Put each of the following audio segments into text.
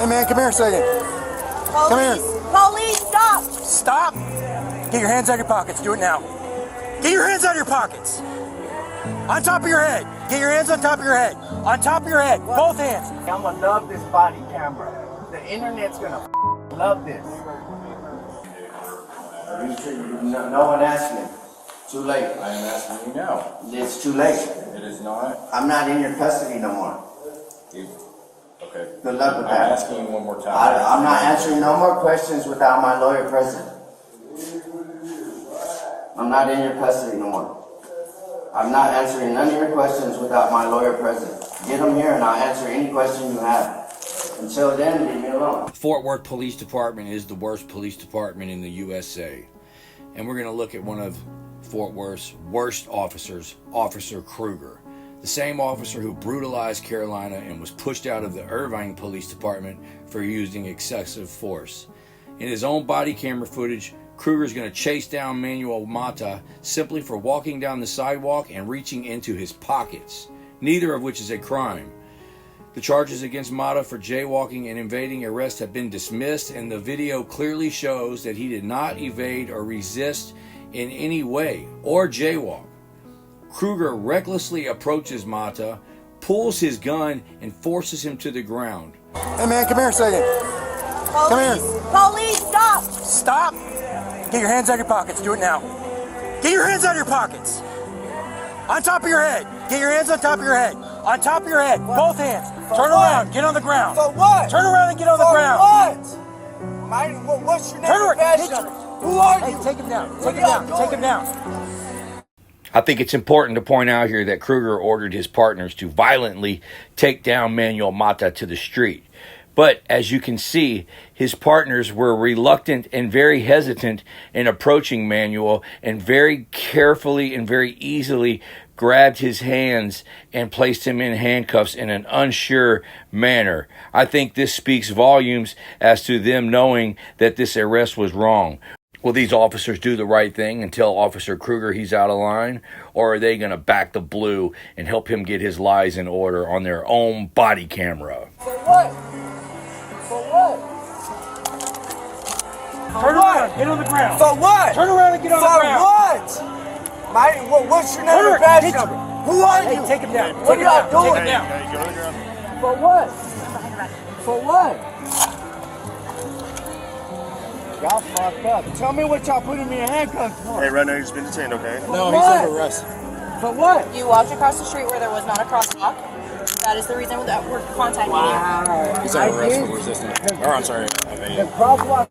Hey man, come here a second. Come here. Police, stop! Stop! Get your hands out of your pockets. Do it now. Get your hands out of your pockets. On top of your head. Get your hands on top of your head. On top of your head. Both hands. I'm gonna love this body camera. The internet's gonna love this. No one asked me. Too late. I am asking you now. It's too late. It is not. I'm not in your custody no more. Okay. Good luck with I'm that. asking you one more time. I'm not answering no more questions without my lawyer present. I'm not in your custody no more. I'm not answering none of your questions without my lawyer present. Get them here and I'll answer any question you have. Until then, leave me alone. Fort Worth Police Department is the worst police department in the USA. And we're going to look at one of Fort Worth's worst officers, Officer Kruger. The same officer who brutalized Carolina and was pushed out of the Irvine Police Department for using excessive force. In his own body camera footage, Kruger is going to chase down Manuel Mata simply for walking down the sidewalk and reaching into his pockets, neither of which is a crime. The charges against Mata for jaywalking and evading arrest have been dismissed, and the video clearly shows that he did not evade or resist in any way or jaywalk. Kruger recklessly approaches Mata, pulls his gun, and forces him to the ground. Hey man, come here a second. Come here. Police, stop! Stop! Get your hands out of your pockets. Do it now. Get your hands out of your pockets. On top of your head. Get your hands on top of your head. On top of your head. Both hands. Turn around. Get on the ground. For what? Turn around and get on the ground. What? What's your name? Turn around. Badge number? Who are you? Hey, take him down. Take him down. Take him down. I think it's important to point out here that Kruger ordered his partners to violently take down Manuel Mata to the street. But as you can see, his partners were reluctant and very hesitant in approaching Manuel, and very carefully and very easily grabbed his hands and placed him in handcuffs in an unsure manner. I think this speaks volumes as to them knowing that this arrest was wrong. Will these officers do the right thing and tell Officer Kruger he's out of line? Or are they going to back the blue and help him get his lies in order on their own body camera? For what? For what? Turn around. Get on the ground. For what? Turn around and get on the ground. For what? What's your name and badge number? Who are you? Hey, take him down. What are y'all doing? Take him down. For what? For what? Y'all fucked up. Tell me what y'all putting me in handcuffs for. Hey, right now he's been detained, okay? No, he's under arrest. For what? You walked across the street where there was not a crosswalk. That is the reason that we're contacting you. He's under arrest for resisting. Or, I'm sorry. The crosswalk.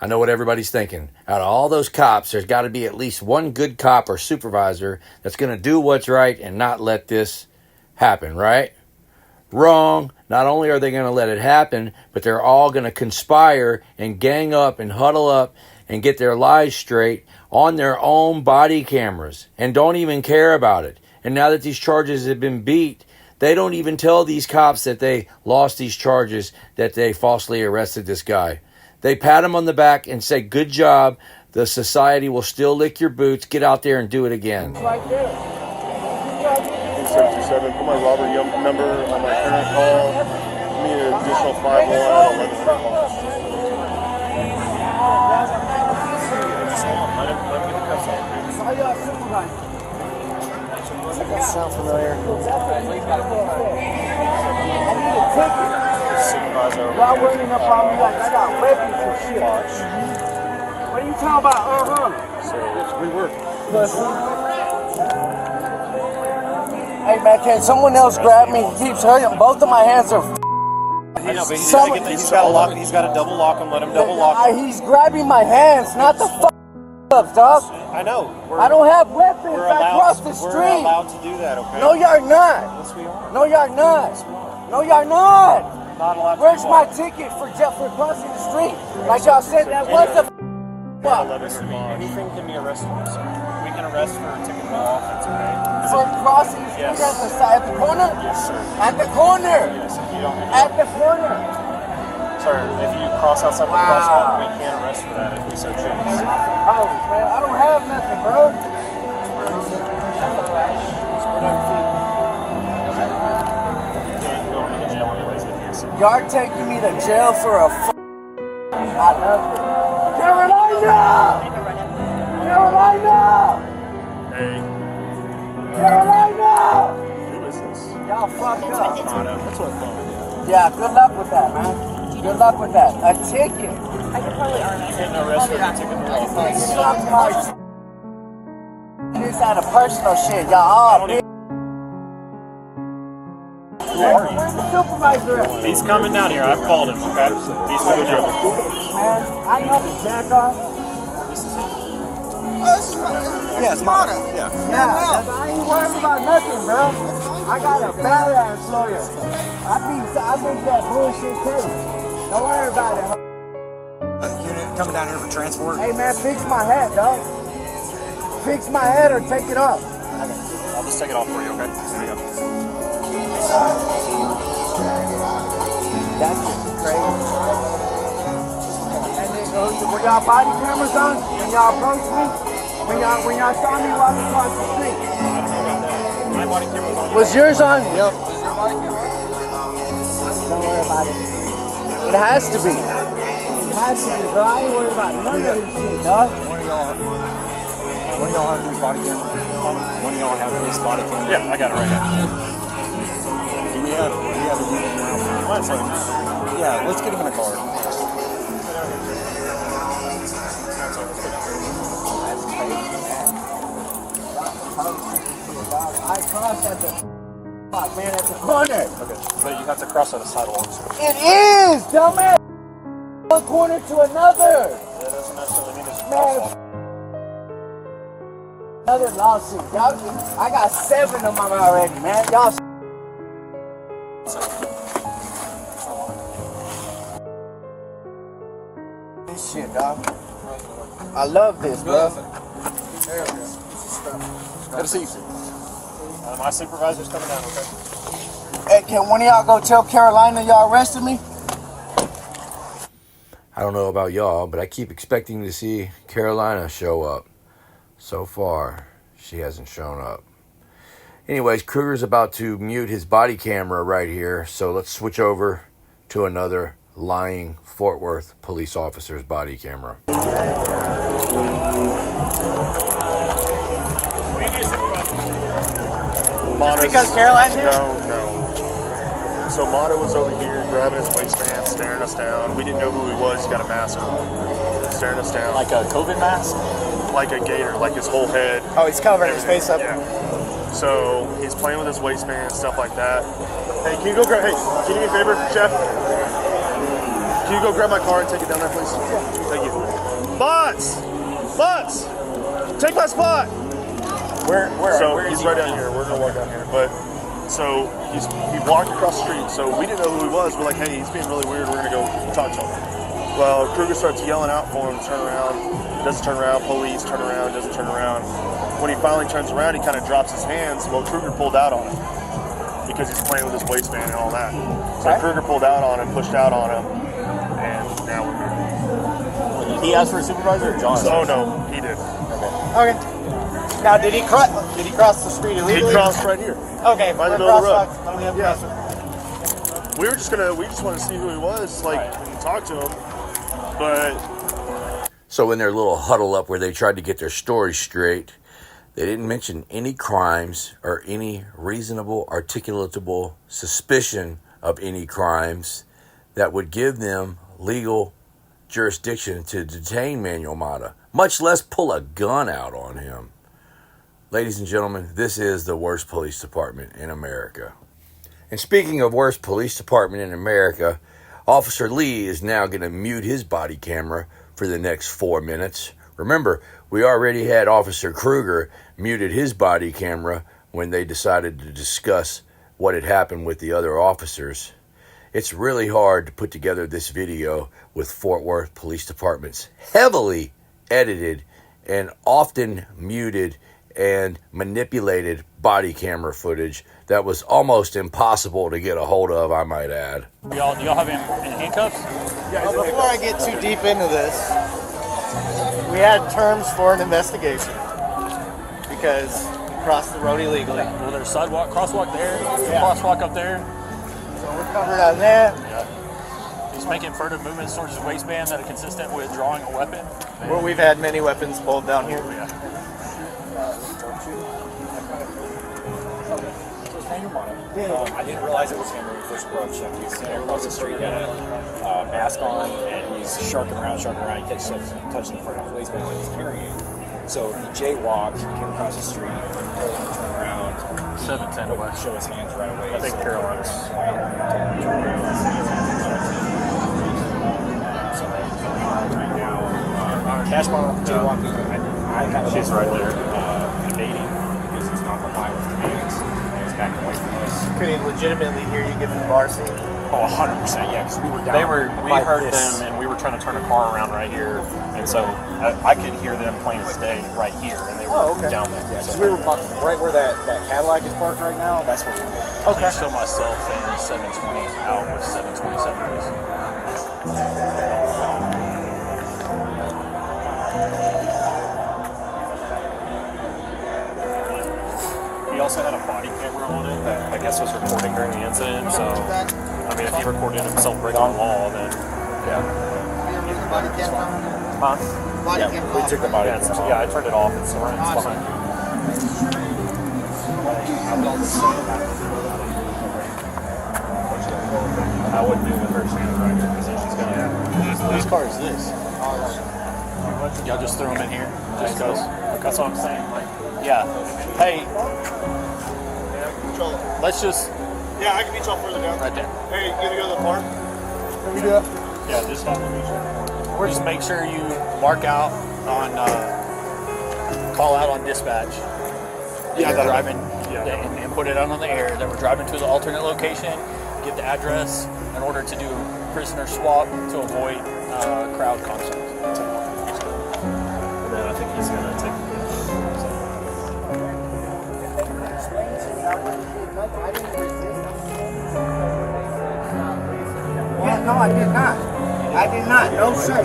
I know what everybody's thinking. Out of all those cops, there's got to be at least one good cop or supervisor that's going to do what's right and not let this happen, right? Wrong. Not only are they going to let it happen, but they're all going to conspire and gang up and huddle up and get their lies straight on their own body cameras and don't even care about it. And now that these charges have been beat, they don't even tell these cops that they lost these charges, that they falsely arrested this guy. They pat him on the back and say, good job. The society will still lick your boots. Get out there and do it again. Right there. 727, put my Robert Young number on my current call. Give me an additional 5 more on 11 calls. That sounds familiar. Supervisor. Y'all running up on me like I got weapons and shit. What are you talking about? So, it's rework. Hey man, can someone else grab me? He keeps hurting. Both of my hands are. I know, but he's got a lock. He's got a double lock him. Let him double lock him. He's grabbing my hands, not the up, dog. I know. I don't have weapons. I crossed the street. We're allowed to do that, okay? No, you're not. Yes, we are. No, you're not. No, you're not. Not allowed to Where's do my that. ticket for crossing the street? Like y'all said, that was the fuck. Anything can be arrested, sir. We can arrest for taking the offense, okay? For crossing the street Yes. at the side, at the corner? Yes, sir. At the corner. Yes, if you don't. At the corner. Sir, if you cross outside the crosswalk, we can arrest for that if we so choose. Oh, man, I don't have nothing, bro. You can't go into the jail anyways if you're Y'all taking me to jail for a I love it. Carolina! Carolina! Hey, Carolina! who is this? Y'all fucked up. That's what I thought. Yeah, good luck with that, man. Good luck with that. A ticket. I could probably earn it. Getting arrested for taking the law. Suck my this out of personal shit. Y'all all big. Where's the supervisor at? He's coming down here. I've called him, okay? He's coming down. Man, I know the jack off. Yeah, it's mine. Yeah. Yeah, I ain't worried about nothing, bro. I got a badass lawyer. I think that bullshit too. Don't worry about it. Unit coming down here for transport. Hey man, fix my head, dog. Fix my head or take it off. I'll just take it off for you, okay? There you go. That's just crazy. And then were y'all body cameras on? When y'all approached me? When y'all saw me walking across the street? My body camera was on. Was yours on? Yep. Is your body camera? Don't worry about it. It has to be. It has to be, bro. I ain't worried about none of this shit, dog. One of y'all have his body camera. One of y'all have his body camera. Yeah, I got it right now. Do we have a unit now? Mine's like, Yeah, let's get him in a car. I crossed at the man at the corner. okay. But you have to cross on the sidewalk. So It is, dumbass. One corner to another. that doesn't necessarily mean it's Man. Another lawsuit. Y'all, I got 7 of them already, man. Y'all. This shit, dog. I love this, bro. Good to see you. my supervisor's coming down, okay? Hey, can one of y'all go tell Carolina y'all arrested me? I don't know about y'all, but I keep expecting to see Carolina show up. So far, she hasn't shown up. Anyways, Kruger's about to mute his body camera right here, so let's switch over to another lying Fort Worth police officer's body camera. Because Caroline's here? No. So Mata was over here grabbing his waistband, staring us down. We didn't know who he was. He's got a mask on. Staring us down. Like a COVID mask? Like a gator, like his whole head. Oh, he's covering his face up. Yeah. So he's playing with his waistband, stuff like that. Hey, can you go grab, hey, can you do me a favor, Chef? Can you go grab my car and take it down there, please? Thank you. Butts! Take my spot! Where He's right down here. We're gonna walk down here. But so he walked across the street. So we didn't know who he was. We're like, hey, he's being really weird. We're gonna go talk to him. Well, Kruger starts yelling out for him to turn around. Doesn't turn around. Police turn around. Doesn't turn around. When he finally turns around, he kind of drops his hands. Well, Kruger pulled out on him because he's playing with his waistband and all that. So Kruger pulled out on him, pushed out on him, and now we're here. He asked for a supervisor or John? Oh no, he did. Okay. Now, did he cross the street illegally? He crossed right here. Okay, Right in the we're middle of the crosswalk. road. Let me have Yeah. crosswalk. We just wanted to see who he was, and talk to him. But So in their little huddle up where they tried to get their story straight, they didn't mention any crimes or any reasonable articulatable suspicion of any crimes that would give them legal jurisdiction to detain Manuel Mata, much less pull a gun out on him. Ladies and gentlemen, this is the worst police department in America. And speaking of worst police department in America, Officer Lee is now going to mute his body camera for the next 4 minutes. Remember, we already had Officer Kruger muted his body camera when they decided to discuss what had happened with the other officers. It's really hard to put together this video with Fort Worth Police Department's heavily edited and often muted and manipulated body camera footage that was almost impossible to get a hold of, I might add. Do y'all have him in handcuffs? Well, before I get too deep into this, we had terms for an investigation because we crossed the road illegally. Well, there's sidewalk, crosswalk there, Yeah. crosswalk up there. So we're covered on that. He's making furtive movements towards his waistband that are consistent with drawing a weapon. Well, we've had many weapons pulled down here. Yeah. I didn't realize it was him when we first approached him. He's standing across the street, got a mask on, and he's sharking around. He touching the front of his waistband like he's carrying it. So he jaywalked, came across the street, turned around, 710 West. show his hands right away. I think Caroline's. Cash bomb, jaywalking. I have She's right there. Dating because he's not complying with commands. And he's backing away from us. Could he legitimately hear you giving the bar scene? Oh, 100%, yeah, because we were down. We by heard this. them, and we were trying to turn a car around right here, and so I could hear them plain as day right here, and they were down there. Yeah, because we were right where that Cadillac is parked right now. That's where we were. Okay. Show myself and 720 out with 727. He also had a body camera on it that I guess was recording during the incident. So, I mean, if he recorded himself breaking the law, then yeah. Huh? We took the body camera off. Yeah, I turned it off. It's behind me. I wouldn't do the first hand right here because she's gonna. Whose car is this? Y'all just threw him in here just because. That's what I'm saying. Like, yeah. Hey. Let's just. Yeah, I can meet y'all further down. Right there. Hey, you gonna go to the park? Can we do that? Yeah, just have to meet you. Just make sure you mark out on. Call out on dispatch. Yeah, that driving. Yeah. And put it out on the air that we're driving to the alternate location. Give the address in order to do prisoner swap to avoid crowd contact. And then I think he's gonna take. Yeah, no, I did not. I did not. No, sir.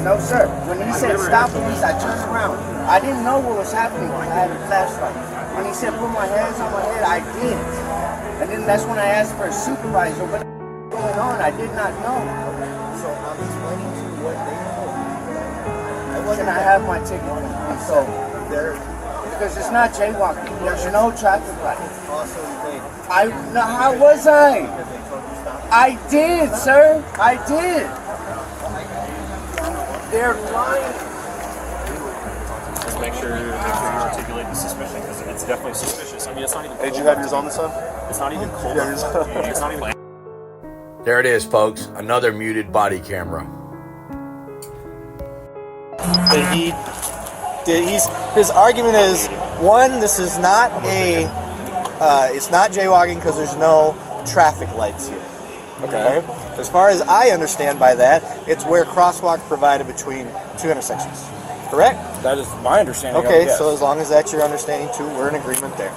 No, sir. When he said stop police, I turned around. I didn't know what was happening when I had a flashlight. When he said put my hands on my head, I did. And then that's when I asked for a supervisor. What going on? I did not know. So I'm explaining to you what they know. Can I have my ticket? So, because it's not jaywalking. There's no traffic light. Also, they No, how was I? I did, sir. I did. They're lying. Just make sure you articulate the suspicion because it's definitely suspicious. I mean, it's not even. Hey, did you have yours on this time? It's not even cold. It's not even. There it is, folks. Another muted body camera. his argument is, one, this is not it's not jaywalking because there's no traffic lights here. Okay. As far as I understand by that, it's where crosswalk provided between two intersections. Correct? That is my understanding. Okay, of it, yes. so as long as that's your understanding too, we're in agreement there.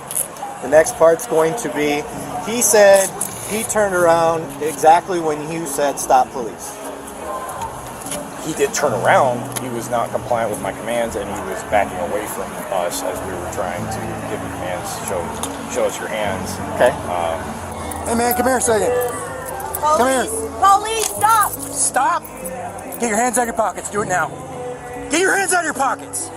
The next part's going to be, he said he turned around exactly when you said stop police. He did turn around. He was not compliant with my commands, and he was backing away from us as we were trying to give him commands. Show us your hands. Okay. Hey man, come here a second. Come here. Police, stop! Stop! Get your hands out of your pockets. Do it now. Get your hands out of your pockets.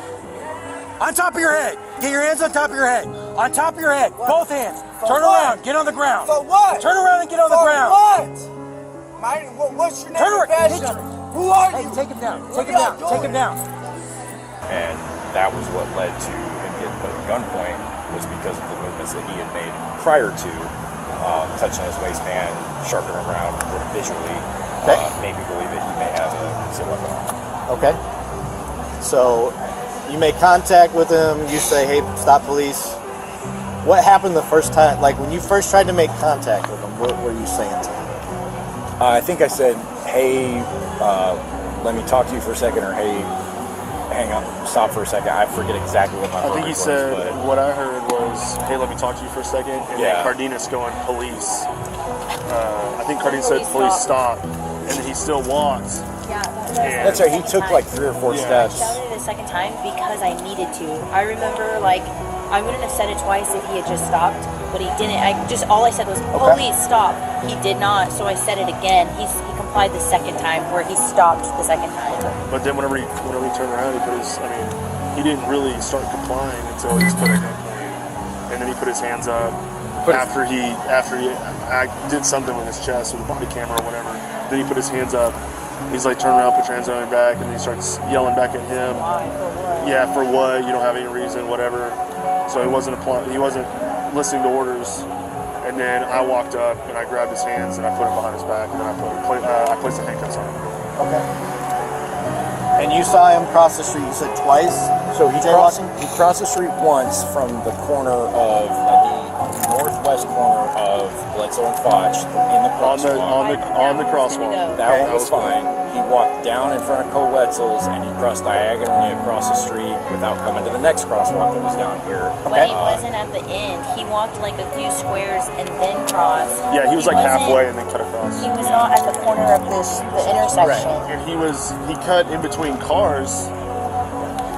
On top of your head. Get your hands on top of your head. On top of your head. Both hands. Turn around. Get on the ground. For what? Turn around and get on the ground. What? What's your name? Turn around. Who are Hey, you? take him down. Take him down. Take him down. And that was what led to him getting put at gunpoint, was because of the movements that he had made prior to touching his waistband, sharpening around, would visually made me believe that he may have a concealed weapon on. Okay. So you make contact with him, you say, hey, stop police. What happened the first time? Like when you first tried to make contact with him, what were you saying to him? I think I said, hey, let me talk to you for a second, or hey, hang on, stop for a second. I forget exactly what my I think he verdict said, was, but what I heard was, hey, let me talk to you for a second. And Yeah. then Cardenas going, police. I think Cardenas said, police stop. And then he still walked. Yeah, that's right. He took like 3 or 4 I steps. shouted it a second time because I needed to. I remember, like, I wouldn't have said it twice if he had just stopped, but he didn't. All I said was, police, stop. He did not, so I said it again. He applied the second time, where he stopped the second time. But then whenever he turned around, he put his, I mean, he didn't really start complying until he was put at gunpoint. And then he put his hands up after he did something with his chest with a body camera or whatever. Then he put his hands up. He's like, turn around, put your hands on your back, and then he starts yelling back at him. Why? For what? Yeah, for what? You don't have any reason, whatever. So he wasn't listening to orders. And then I walked up and I grabbed his hands and I put him behind his back, and then I placed the handcuffs on him. Okay. And you saw him cross the street, you said twice? So he crossed the street once from the corner of the northwest corner of Bledsoe and Foch in the crosswalk. On the crosswalk. That was fine. He walked down in front of Co-Wetzel's and he crossed diagonally across the street without coming to the next crosswalk that was down here. But he wasn't at the end. He walked like a few squares and then crossed. Yeah, he was like halfway and then cut across. He was not at the corner of the intersection. Right. And he cut in between cars,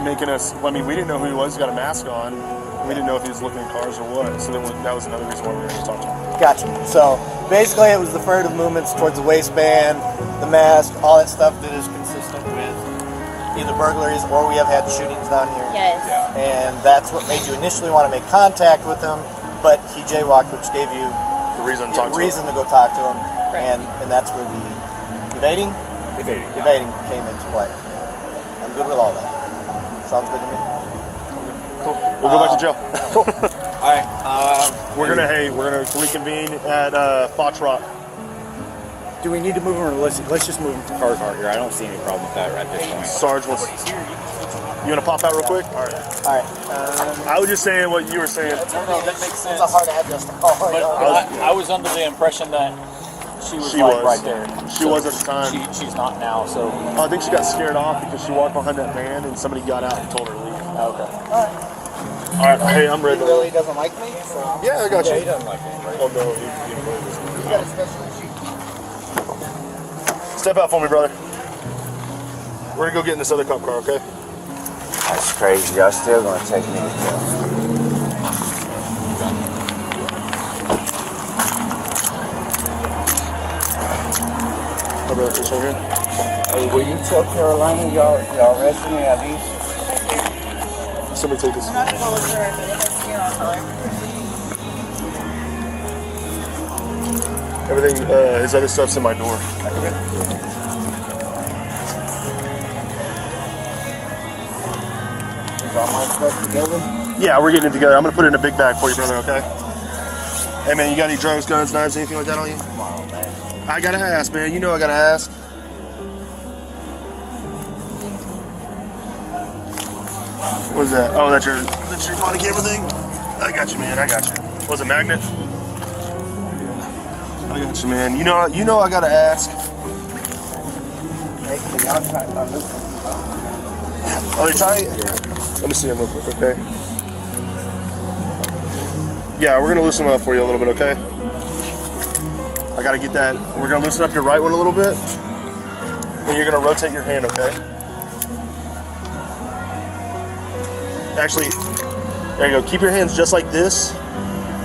making us, I mean, we didn't know who he was. He got a mask on. We didn't know if he was looking at cars or what. So then that was another reason why we were going to talk to him. Gotcha. So basically it was the furtive movements towards the waistband, the mask, all that stuff that is consistent with either burglaries or we have had shootings down here. Yes. Yeah. And that's what made you initially want to make contact with him, but he jaywalked, which gave you The reason to go talk to him. Right. And that's where the evading came into play. I'm good with all that. Sounds good to me. Cool. We'll go back to jail. All right. We're gonna reconvene at Fox Rock. Do we need to move him, or let's just move him to cars out here? I don't see any problem with that right at this point. Sarge wants. You want to pop out real quick? All right. I was just saying what you were saying. That makes sense. It's a hard address to call. But I was under the impression that she was right there. She was at the time. She's not now, so. I think she got scared off because she walked behind that van and somebody got out and told her to leave. Okay. All right. Hey, I'm ready. He really doesn't like me? So. Yeah, I got you. Yeah, he doesn't like me, right? Oh no, You got a special issue. Step out for me, brother. We're gonna go get in this other cop car, okay? That's crazy. Y'all still gonna take me to jail. My brother, please right here. Hey, will you tell Carolina y'all arrested me at least? Somebody take this. I'm not supposed to, but it has smear on color. Everything, his other stuff's in my door. Is all my stuff together? Yeah, we're getting it together. I'm gonna put it in a big bag for you, brother, okay? Hey man, you got any drugs, guns, knives, anything like that on you? Come on, man. I gotta ask, man. You know I gotta ask. What is that? Oh, that's your body camera thing? I got you, man. I got you. Was it magnet? I got you, man. You know I gotta ask. Hey, can y'all try to listen? Are they tight? Yeah. Let me see them real quick, okay? Yeah, we're gonna loosen them up for you a little bit, okay? I gotta get that. We're gonna loosen up your right one a little bit. And you're gonna rotate your hand, okay? Actually, there you go. Keep your hands just like this,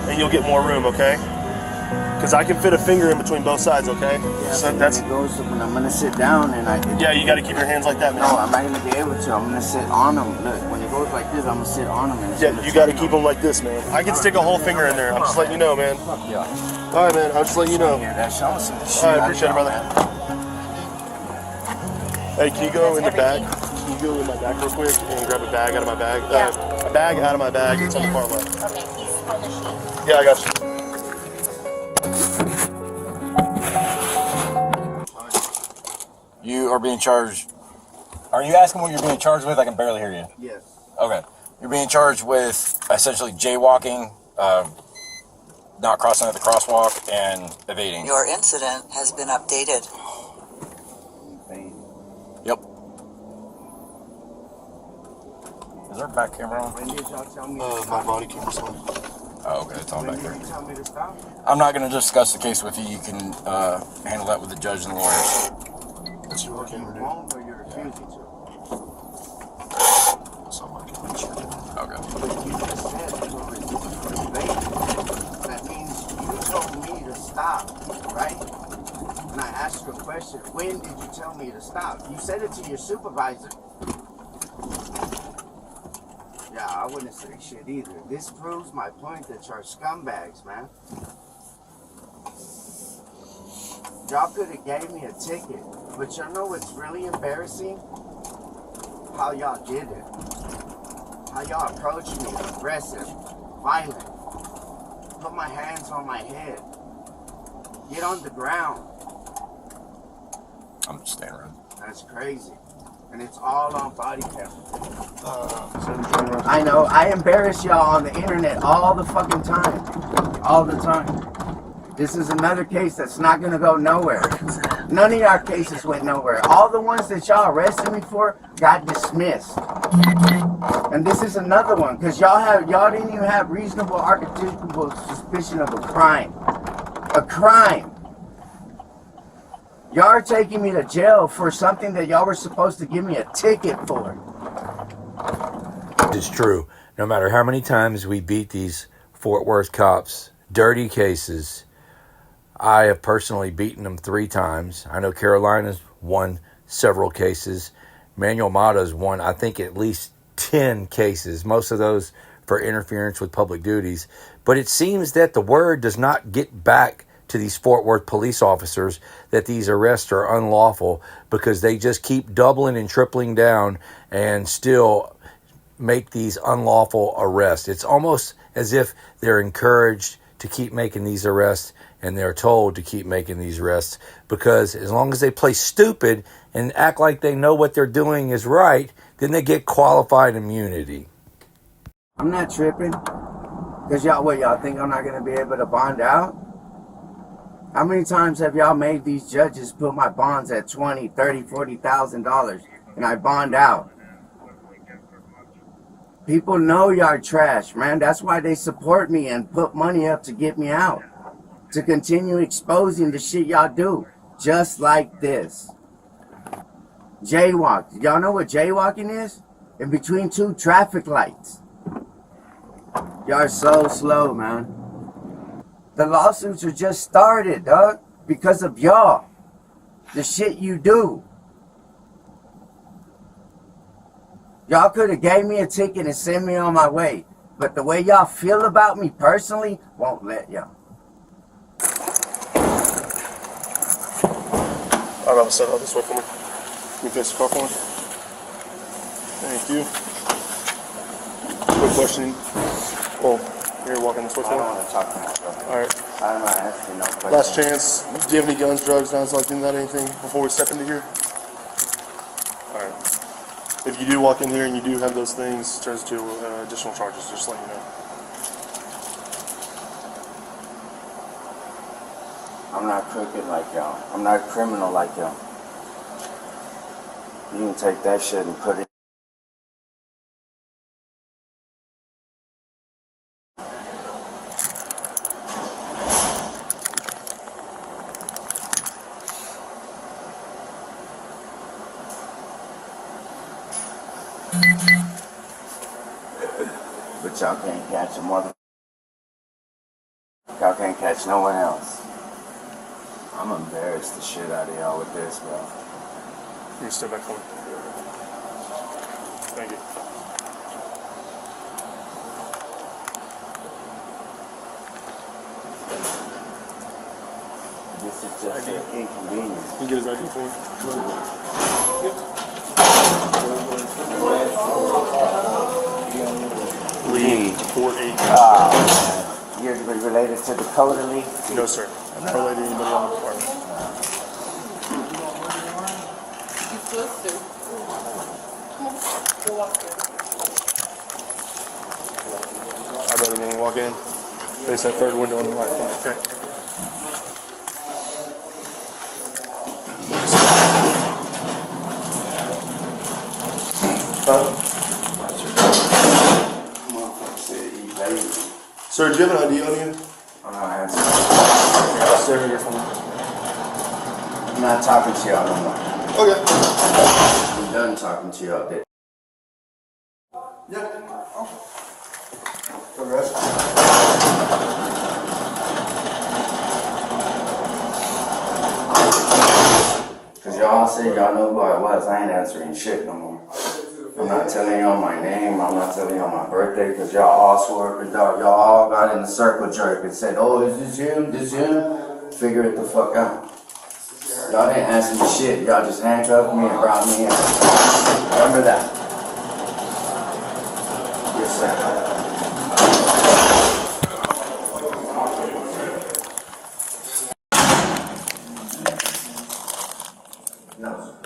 and you'll get more room, okay? Because I can fit a finger in between both sides, okay? Yeah, So when that's. it goes to, when I'm gonna sit down and Yeah, you gotta keep your hands like that, man. No, I'm not gonna be able to. I'm gonna sit on them. Look, when it goes like this, I'm gonna sit on them. And Yeah, you gotta keep them like this, man. I can stick a whole finger in there. I'm just letting you know, man. Yeah. All right, man. I'm just letting you know. Yeah, that's awesome. All right, appreciate it, brother. Hey, can you go in the bag? Can you go in my bag real quick and grab a bag out of my bag? A bag out of my bag. It's on the far left. Okay, he's on the sheet. Yeah, I got you. You are being charged. Are you asking what you're being charged with? I can barely hear you. Yes. Okay. You're being charged with essentially jaywalking, not crossing at the crosswalk, and evading. Your incident has been updated. Yep. Is there a back camera on? When did y'all tell me? My body camera's on. Oh, okay. It's on back there. When did you tell me to stop? I'm not going to discuss the case with you. You can handle that with the judge and the lawyers. That's your camera, dude. Wrong or you're refusing to? That's on my camera. Okay. But you just said you were resisting evading. That means you told me to stop, right? And I asked ask a question. When did you tell me to stop? You said it to your supervisor. Yeah, I wouldn't say shit either. This proves my point that you're scumbags, man. Y'all could have gave me a ticket, but you know what's really embarrassing? How y'all did it. How y'all approached me, aggressive, violent. Put my hands on my head. Get on the ground. I'm just staying around. That's crazy. And it's all on body cam. I know. I embarrass y'all on the internet all the fucking time. All the time. This is another case that's not going to go nowhere. None of y'all cases went nowhere. All the ones that y'all arrested me for got dismissed. And this is another one because y'all didn't even have reasonable archetypal suspicion of a crime. A crime. Y'all are taking me to jail for something that y'all were supposed to give me a ticket for. It's true. No matter how many times we beat these Fort Worth cops, dirty cases, I have personally beaten them 3 times. I know Carolina's won several cases. Manuel Mata's won, I think, at least 10 cases. Most of those for interference with public duties. But it seems that the word does not get back to these Fort Worth police officers that these arrests are unlawful because they just keep doubling and tripling down and still make these unlawful arrests. It's almost as if they're encouraged to keep making these arrests and they're told to keep making these arrests because as long as they play stupid and act like they know what they're doing is right, then they get qualified immunity. I'm not tripping. Because y'all think I'm not going to be able to bond out? How many times have y'all made these judges put my bonds at $20,000, $30,000, $40,000 and I bond out? People know y'all trash, man. That's why they support me and put money up to get me out. To continue exposing the shit y'all do. Just like this. Jaywalk. Y'all know what jaywalking is? In between 2 traffic lights. Y'all are so slow, man. The lawsuits are just started, dog. Because of y'all. The shit you do. Y'all could have gave me a ticket and sent me on my way. But the way y'all feel about me personally won't let y'all. I'm about to set out this way for me. Can you fix the car for me? Thank you. Quick question. Oh, you're walking this way for me? I don't want to talk to myself. Alright. I'm not asking no questions. Last chance. Do you have any guns, drugs, knives, like that, anything before we step into here? Alright. If you do walk in here and you do have those things, it turns to additional charges, just let you know. I'm not crooked like y'all. I'm not a criminal like y'all. You can take that shit and put it. But y'all can't catch a mother. Y'all can't catch no one else. I'm embarrassed the shit out of y'all with this, bro. You can step back for me. Thank you. This is just an inconvenience. Can you get his ID for me? Lee 48. You're related to Dakota Lee? No, sir. I'm not related to anybody on the department. I'd rather when we walk in, face that third window on the right. Okay. Sir, do you have an ID on you? I'm not answering. Stay right here for me. I'm not talking to y'all no more. Okay. I'm done talking to y'all. Yeah. Congrats. y'all said y'all know who I was, I ain't answering shit no more. I'm not telling y'all my name, I'm not telling y'all my birthday, because y'all all swore, y'all all got in the circle jerk and said, oh, is this him, this him? Figure it the fuck out. Y'all didn't answer me shit, y'all just handcuffed me and brought me in. Remember that. Yes, sir. No.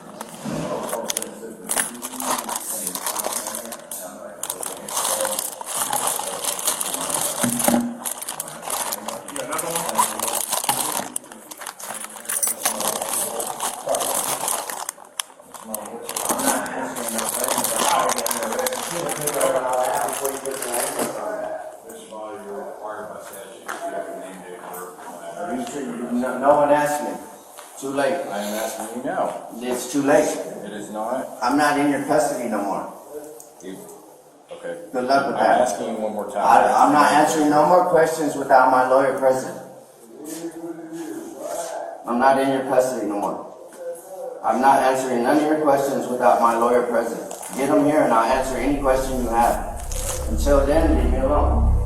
No one asked me. Too late. I am asking you now. It's too late. It is not. I'm not in your custody no more. Okay. Good luck with I'm that. asking you one more time. I'm not answering no more questions without my lawyer present. I'm not in your custody no more. I'm not answering none of your questions without my lawyer present. Get him here and I'll answer any question you have. Until then, leave me alone.